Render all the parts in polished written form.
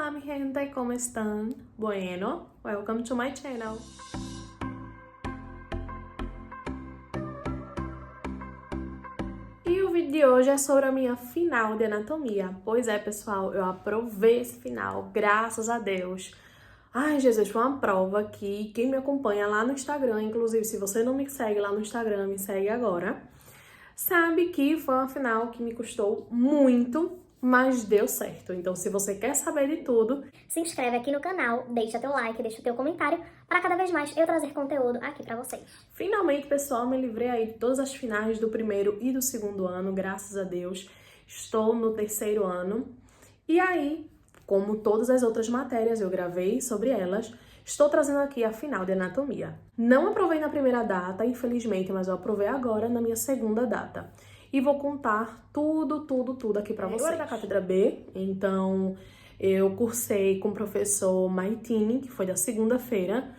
Hola mi gente, ¿cómo están? Bueno, welcome to my channel. E o vídeo de hoje é sobre a minha final de anatomia. Pois é, pessoal, eu aprovei esse final, graças a Deus. Ai, Jesus, foi uma prova que quem me acompanha lá no Instagram, inclusive se você não me segue lá no Instagram, me segue agora, sabe que foi uma final que me custou muito, mas deu certo. Então, se você quer saber de tudo, se inscreve aqui no canal, deixa teu like, deixa teu comentário, para cada vez mais eu trazer conteúdo aqui pra vocês. Finalmente, pessoal, me livrei aí de todas as finais do primeiro e do segundo ano, graças a Deus. Estou no terceiro ano. E aí, como todas as outras matérias, eu gravei sobre elas, estou trazendo aqui a final de anatomia. Não aprovei na primeira data, infelizmente, mas eu aprovei agora na minha segunda data. E vou contar tudo aqui pra vocês. Eu era da Cátedra B, então eu cursei com o professor Maitini, que foi da segunda-feira.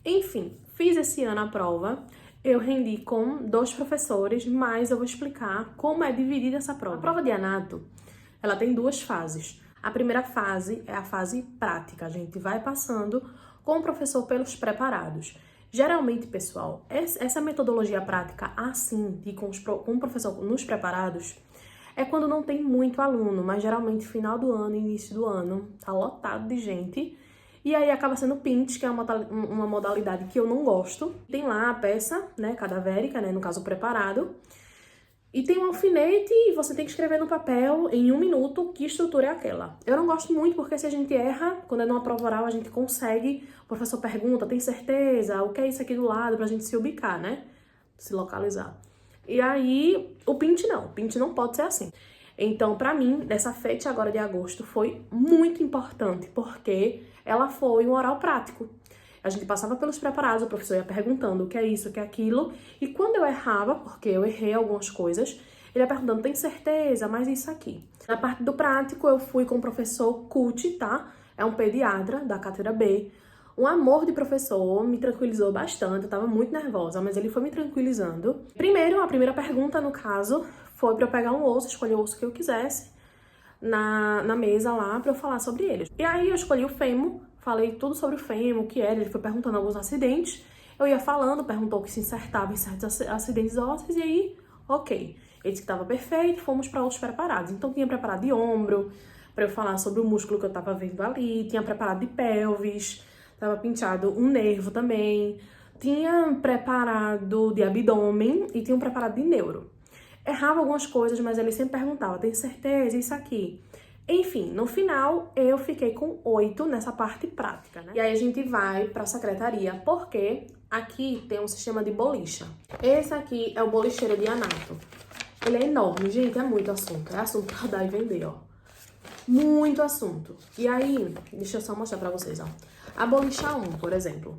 Enfim, fiz esse ano a prova. Eu rendi com 2 professores, mas eu vou explicar como é dividida essa prova. A prova de anato, ela tem 2 fases. A primeira fase é a fase prática. A gente vai passando com o professor pelos preparados. Geralmente, pessoal, essa metodologia prática assim, de com o professor nos preparados, é quando não tem muito aluno, mas geralmente final do ano, início do ano, tá lotado de gente. E aí acaba sendo pinch, que é uma modalidade que eu não gosto. Tem lá a peça, né, cadavérica, né, no caso preparado. E tem um alfinete e você tem que escrever no papel em 1 minuto que estrutura é aquela. Eu não gosto muito porque se a gente erra, quando é numa prova oral, a gente consegue, o professor pergunta, tem certeza? O que é isso aqui do lado? Pra gente se ubicar, né? Se localizar. E aí, o pint não pode ser assim. Então, pra mim, dessa FET agora de agosto foi muito importante, porque ela foi um oral prático. A gente passava pelos preparados, o professor ia perguntando o que é isso, o que é aquilo, e quando eu errava, porque eu errei algumas coisas, ele ia perguntando, tem certeza, mas isso aqui. Na parte do prático, eu fui com o professor Kuti, tá? É um pediatra da Cátedra B. Um amor de professor, me tranquilizou bastante, eu tava muito nervosa, mas ele foi me tranquilizando. Primeiro, a primeira pergunta, no caso, foi pra eu pegar um osso, escolher o osso que eu quisesse, na mesa lá, pra eu falar sobre eles. E aí eu escolhi o fêmur, falei tudo sobre o fêmur, o que era, ele foi perguntando alguns acidentes, eu ia falando, perguntou que se insertava em certos acidentes ósseos, e aí, ok. Ele disse que estava perfeito, fomos para outros preparados. Então tinha preparado de ombro, para eu falar sobre o músculo que eu tava vendo ali, tinha preparado de pelvis, tava pinchado um nervo também, tinha preparado de abdômen e tinha um preparado de neuro. Errava algumas coisas, mas ele sempre perguntava, tem certeza, isso aqui? Enfim, no final eu fiquei com 8 nessa parte prática, né? E aí a gente vai pra secretaria, porque aqui tem um sistema de bolicha. Esse aqui é o bolicheiro de anato. Ele é enorme, gente, é muito assunto. É assunto pra dar e vender, ó. Muito assunto. E aí, deixa eu só mostrar pra vocês, ó. A bolicha 1, por exemplo,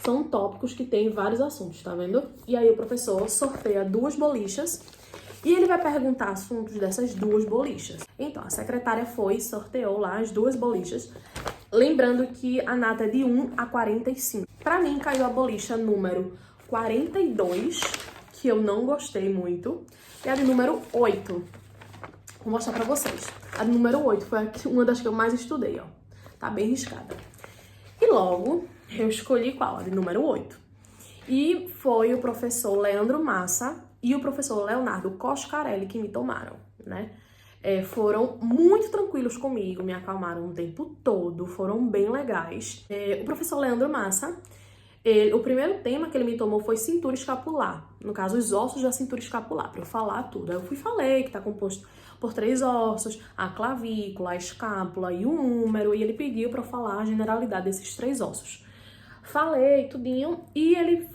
são tópicos que tem vários assuntos, tá vendo? E aí o professor sorteia 2 bolichas e ele vai perguntar assuntos dessas 2 bolichas. Então, a secretária foi e sorteou lá as 2 bolichas. Lembrando que a nata é de 1 a 45. Pra mim, caiu a bolicha número 42, que eu não gostei muito. E a de número 8. Vou mostrar pra vocês. A de número 8 foi uma das que eu mais estudei, ó. Tá bem riscada. E logo, eu escolhi qual? A de número 8. E foi o professor Leandro Massa e o professor Leonardo Coscarelli que me tomaram, né? Foram muito tranquilos comigo, me acalmaram o tempo todo, foram bem legais. O professor Leandro Massa, o primeiro tema que ele me tomou foi cintura escapular. No caso, os ossos da cintura escapular, pra eu falar tudo. Aí eu falei que tá composto por 3 ossos, a clavícula, a escápula e o húmero, e ele pediu pra eu falar a generalidade desses 3 ossos. Falei tudinho e ele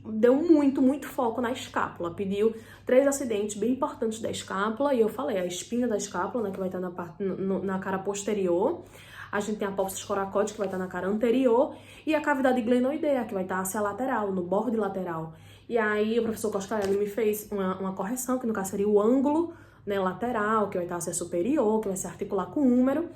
deu muito foco na escápula. Pediu 3 acidentes bem importantes da escápula e eu falei a espinha da escápula, né, que vai estar na cara posterior. A gente tem a apófisis coracoide, que vai estar na cara anterior, e a cavidade glenoidea, que vai estar hacia a lateral, no borde lateral. E aí o professor Coscarelli me fez uma correção, que no caso seria o ângulo, né, lateral, que vai estar hacia superior, que vai se articular com o húmero.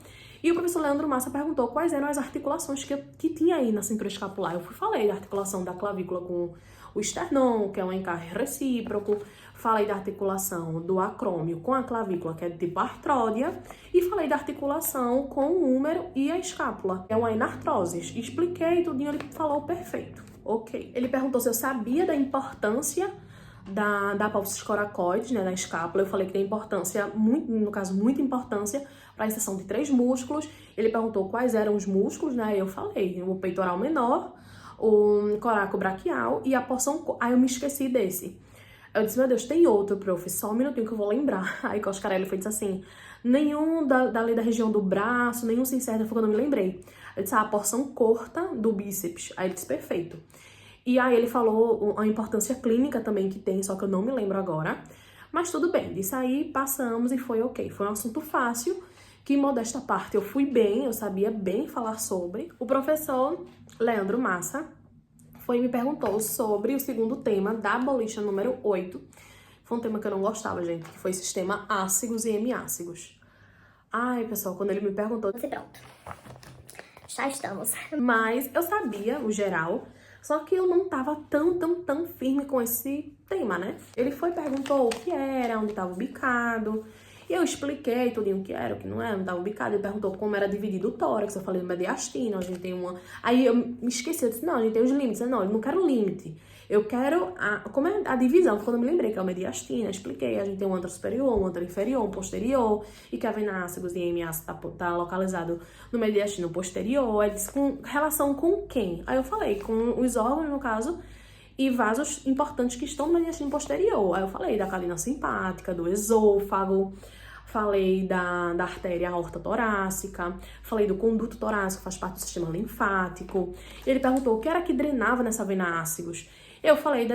E o professor Leandro Massa perguntou quais eram as articulações que tinha aí na cintura escapular. Falei da articulação da clavícula com o esternon, que é um encaixe recíproco. Falei da articulação do acrômio com a clavícula, que é de tipo artródia. E falei da articulação com o húmero e a escápula, que é uma enartrose. Expliquei tudinho, ele falou perfeito. Ok. Ele perguntou se eu sabia da importância da apófise coracoides, né, da escápula. Eu falei que tem importância, no caso, muita importância para a inserção de 3 músculos. Ele perguntou quais eram os músculos, né, eu falei, o peitoral menor, o coracobraquial e a porção... Aí eu me esqueci desse. Eu disse, meu Deus, tem outro, prof, só um minutinho que eu vou lembrar. Aí Coscarelli foi disse assim, nenhum dali da região do braço, nenhum se insere, foi quando eu me lembrei. Eu disse, a porção curta do bíceps. Aí ele disse, perfeito. E aí ele falou a importância clínica também que tem, só que eu não me lembro agora. Mas tudo bem, disso aí passamos e foi ok. Foi um assunto fácil, que modesta parte eu fui bem, eu sabia bem falar sobre. O professor Leandro Massa foi e me perguntou sobre o segundo tema da boliche número 8. Foi um tema que eu não gostava, gente, que foi sistema ácigos e hemiácigos. Ai, pessoal, quando ele me perguntou... Pronto. Já estamos. Mas eu sabia o geral... Só que eu não tava tão firme com esse tema, né? Ele foi e perguntou o que era, onde tava ubicado. E eu expliquei tudinho o que era, o que não era, onde tava ubicado. Ele perguntou como era dividido o tórax. Eu falei, no mediastino, a gente tem uma... Aí eu me esqueci, eu disse, não, a gente tem os limites. Não, eu não quero limite. Eu quero como é a divisão, quando eu me lembrei que é o mediastino, expliquei, a gente tem um antro superior, um antro inferior, um posterior, e que a vena ácigos e hemiácigos tá localizado no mediastino posterior. Ele disse, com relação com quem? Aí eu falei, com os órgãos, no caso, e vasos importantes que estão no mediastino posterior. Aí eu falei da canina simpática, do esôfago, falei da artéria aorta torácica, falei do conduto torácico, faz parte do sistema linfático. Ele perguntou o que era que drenava nessa vena ácigos. Eu falei,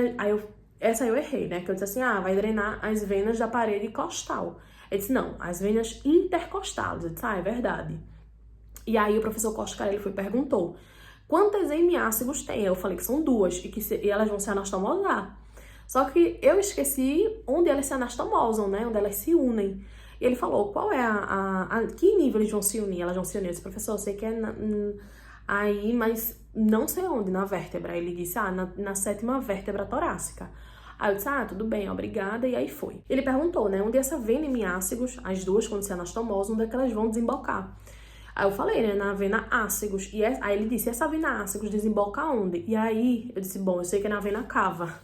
essa eu errei, né? Que eu disse assim, vai drenar as venas da parede costal. Ele disse, não, as venas intercostais. Eu disse, é verdade. E aí o professor Coscarelli foi e perguntou, quantas hemiácigos tem? Eu falei que são 2 e elas vão se anastomosar. Só que eu esqueci onde elas se anastomosam, né? Onde elas se unem. E ele falou, qual é que nível eles vão se unir? Elas vão se unir. Eu disse, professor, eu sei que é aí, mas não sei onde, na vértebra. Ele disse, na 7ª vértebra torácica. Aí eu disse, tudo bem, obrigada, e aí foi. Ele perguntou, né, onde essa vena hemiácigos, as 2, quando se anastomosam, onde é que elas vão desembocar? Aí eu falei, né, na vena ácigos. Aí ele disse, essa vena ácigos desemboca onde? E aí eu disse, bom, eu sei que é na vena cava.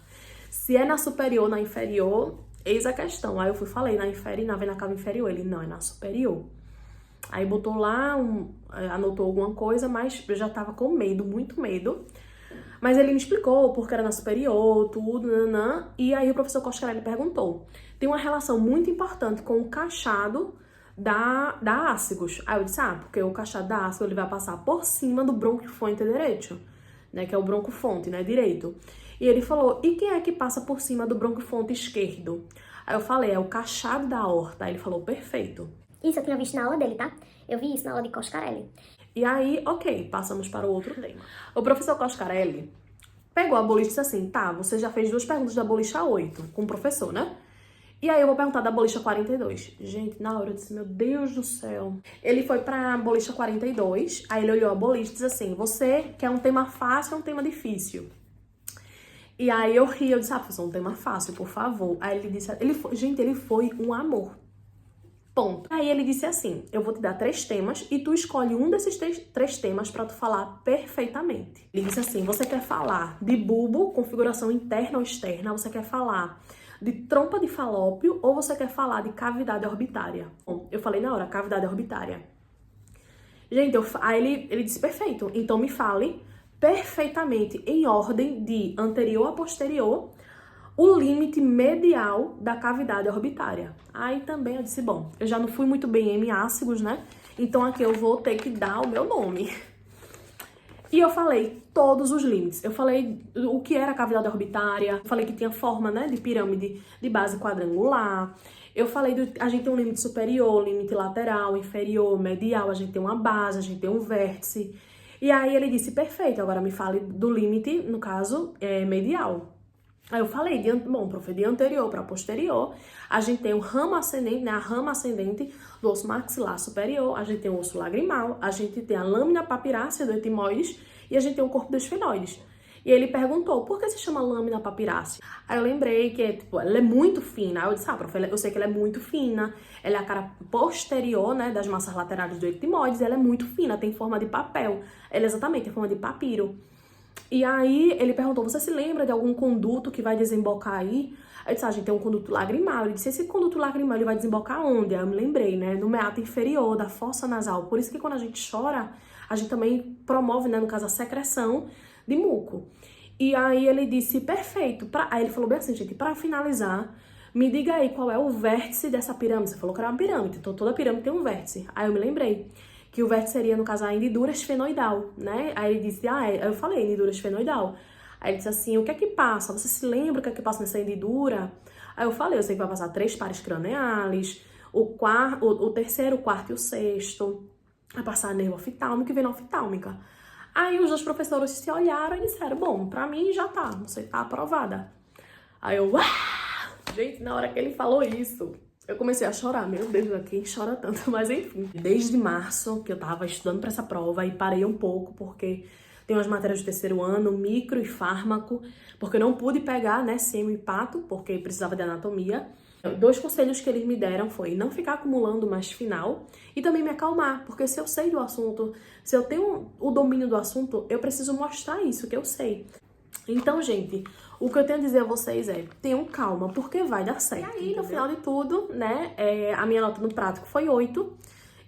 Se é na superior ou na inferior, eis a questão. Aí eu falei na vena cava inferior. Ele, não, é na superior. Aí botou lá, anotou alguma coisa, mas eu já tava com medo, muito medo. Mas ele me explicou porque era na superior, tudo, nanã. E aí o professor Coscarelli perguntou. Tem uma relação muito importante com o cachado da ácigos. Aí eu disse, porque o cachado da ácigos ele vai passar por cima do bronquifonte direito, né, que é o broncofonte, né, direito. E ele falou, e quem é que passa por cima do broncofonte esquerdo? Aí eu falei, é o cachado da aorta. Aí ele falou, perfeito. Isso eu tinha visto na aula dele, tá? Eu vi isso na aula de Coscarelli. E aí, ok, passamos para o outro tema. O professor Coscarelli pegou a boliche e disse assim, você já fez 2 perguntas da boliche 8 com o professor, né? E aí eu vou perguntar da boliche 42. Gente, na hora eu disse, meu Deus do céu. Ele foi pra boliche 42, aí ele olhou a boliche e disse assim, você quer um tema fácil ou um tema difícil? E aí eu ri, eu disse, professor, um tema fácil, por favor. Aí ele disse, ele foi um amor. Ponto. Aí ele disse assim, eu vou te dar 3 temas e tu escolhe um desses 3 temas pra tu falar perfeitamente. Ele disse assim, você quer falar de bulbo, configuração interna ou externa? Você quer falar de trompa de falópio ou você quer falar de cavidade orbitária? Bom, eu falei na hora, cavidade orbitária. Gente, aí ele disse, perfeito, então me fale perfeitamente em ordem de anterior a posterior o limite medial da cavidade orbitária. Aí também eu disse, bom, eu já não fui muito bem em hemiácigos, né? Então aqui eu vou ter que dar o meu nome. E eu falei todos os limites. Eu falei o que era a cavidade orbitária, falei que tinha forma, né, de pirâmide de base quadrangular. Eu falei a gente tem um limite superior, limite lateral, inferior, medial, a gente tem uma base, a gente tem um vértice. E aí ele disse, perfeito, agora me fale do limite, no caso, medial. Aí eu falei, de anterior para posterior, a gente tem o ramo ascendente, né, a rama ascendente do osso maxilar superior, a gente tem o osso lagrimal, a gente tem a lâmina papirácea do etimoides e a gente tem o corpo dos esfenoides. E ele perguntou, por que se chama lâmina papiraceae? Aí eu lembrei que, tipo, ela é muito fina. Aí eu disse, prof, eu sei que ela é muito fina. Ela é a cara posterior, né, das massas laterais do ectimoides. Ela é muito fina, tem forma de papel. Ela exatamente tem forma de papiro. E aí ele perguntou, você se lembra de algum conduto que vai desembocar aí? Aí eu disse, gente, tem um conduto lagrimal. Ele disse, esse conduto lagrimal ele vai desembocar onde? Aí eu me lembrei, né, no meato inferior da fossa nasal. Por isso que quando a gente chora, a gente também promove, né, no caso, a secreção de muco. E aí ele disse, perfeito. Aí ele falou bem assim, gente, pra finalizar, me diga aí qual é o vértice dessa pirâmide. Você falou que era uma pirâmide, então toda pirâmide tem um vértice. Aí eu me lembrei que o vértice seria, no caso, a hendidura esfenoidal, né? Aí ele disse, aí eu falei, hendidura esfenoidal. Aí ele disse assim, o que é que passa? Você se lembra o que é que passa nessa hendidura? Aí eu falei, eu sei que vai passar 3 pares cranealis, o terceiro, o quarto e o sexto. Vai passar nervo oftálmico e vena oftálmica. Aí os 2 professores se olharam e disseram, bom, pra mim já tá, você tá aprovada. Aí eu, gente, na hora que ele falou isso, eu comecei a chorar. Meu Deus, quem chora tanto? Mas enfim, desde março que eu tava estudando pra essa prova e parei um pouco porque tem umas matérias do terceiro ano, micro e fármaco, porque eu não pude pegar, né, semo e pato, porque precisava de anatomia. 2 conselhos que eles me deram foi não ficar acumulando mais final e também me acalmar, porque se eu sei do assunto, se eu tenho o domínio do assunto, eu preciso mostrar isso que eu sei. Então, gente, o que eu tenho a dizer a vocês é, tenham calma, porque vai dar certo. E aí, no final de tudo, né, a minha nota no prático foi 8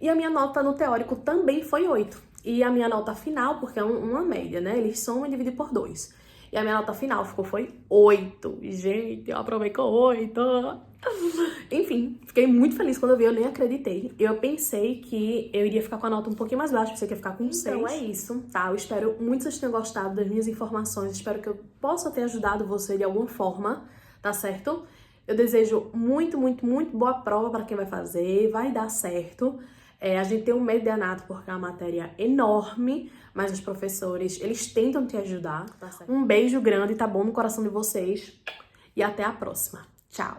e a minha nota no teórico também foi 8. E a minha nota final, porque é uma média, né, eles somam e dividem por 2. E a minha nota final foi 8. Gente, eu aprovei com 8. Enfim, fiquei muito feliz quando eu vi, eu nem acreditei. Eu pensei que eu iria ficar com a nota um pouquinho mais baixa, pensei que ia ficar com 6. Então é isso, tá? Eu espero muito que vocês tenham gostado das minhas informações. Espero que eu possa ter ajudado você de alguma forma, tá certo? Eu desejo muito, muito, muito boa prova para quem vai fazer. Vai dar certo. A gente tem um medo de anato porque é uma matéria enorme, mas os professores, eles tentam te ajudar. Tá certo? Um beijo grande, tá bom, no coração de vocês. E até a próxima. Tchau!